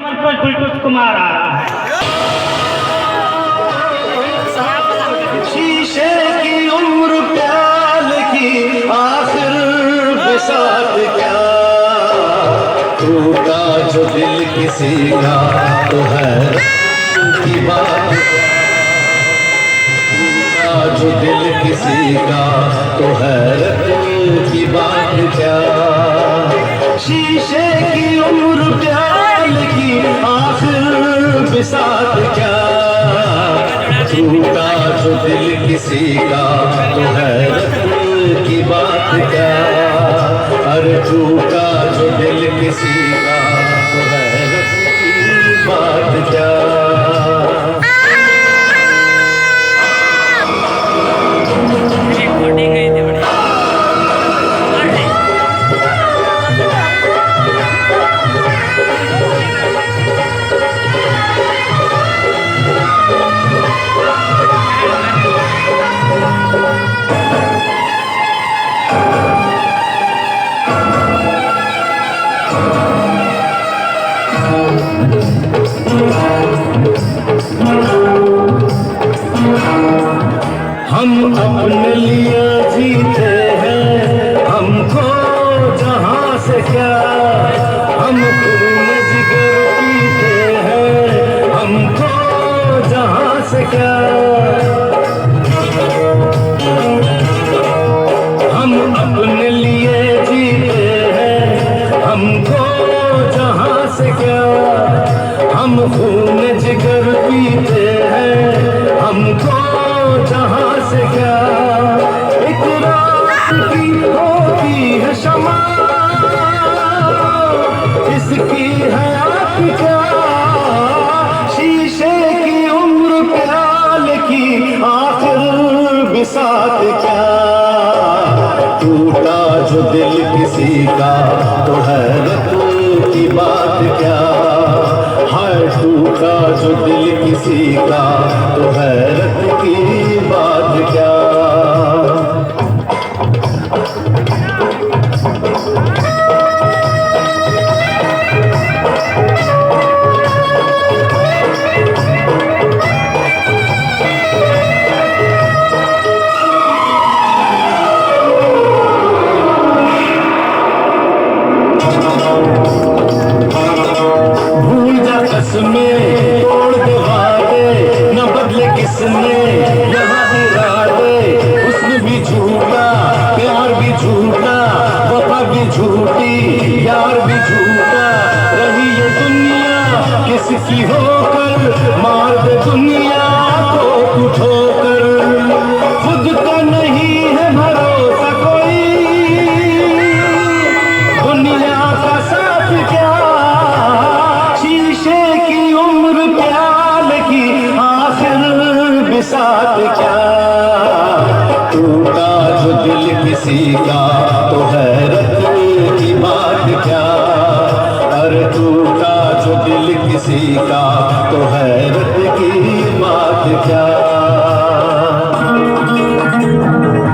बिल्कुल कुमार आ रहा है। शीशे की उम्र प्याल की आखिर बिसात क्या, टूटा जो दिल किसी का तो है की बात क्या, टूटा जो दिल किसी का तो है की बात क्या। शीशे की उम्र प्याल की आखिर बिसात क्या, टूटा जो दिल किसी का तो है की बात क्या। अरे टूटा जो दिल किसी का तो है की बात क्या। हम अपने लिए जीते हैं, हमको जहां से क्या, हम खून जिगर पीते हैं, हमको जहां से क्या। हम अपने लिए जीते हैं, हमको जहां से क्या, हम खून जिगर पीते हैं, हमको जहां से क्या। एक रात की होती है शमा, इसकी हयात क्या, शीशे की उम्र प्याल की आखिर बिसात क्या। टूटा जो दिल किसी का तो हैरत की बात क्या, हाय टूटा जो दिल किसी का तो हैरत की बात क्या। भूल जा कसमें तोड़ दे वादे, न बदले किसने यहाँ इरादे। हुस्न भी झूठा प्यार भी झूठा, वफा भी झूठी यार भी झूठा। रही ये दुनिया किसकी होकर, मार दे दुनिया को तू ठोकर। खुद का नहीं है भरोसा कोई, दुनिया का साथ क्या, शीशे की उम्र प्याल की आखिर बिसात क्या। टूटा जो दिल किसी का तो है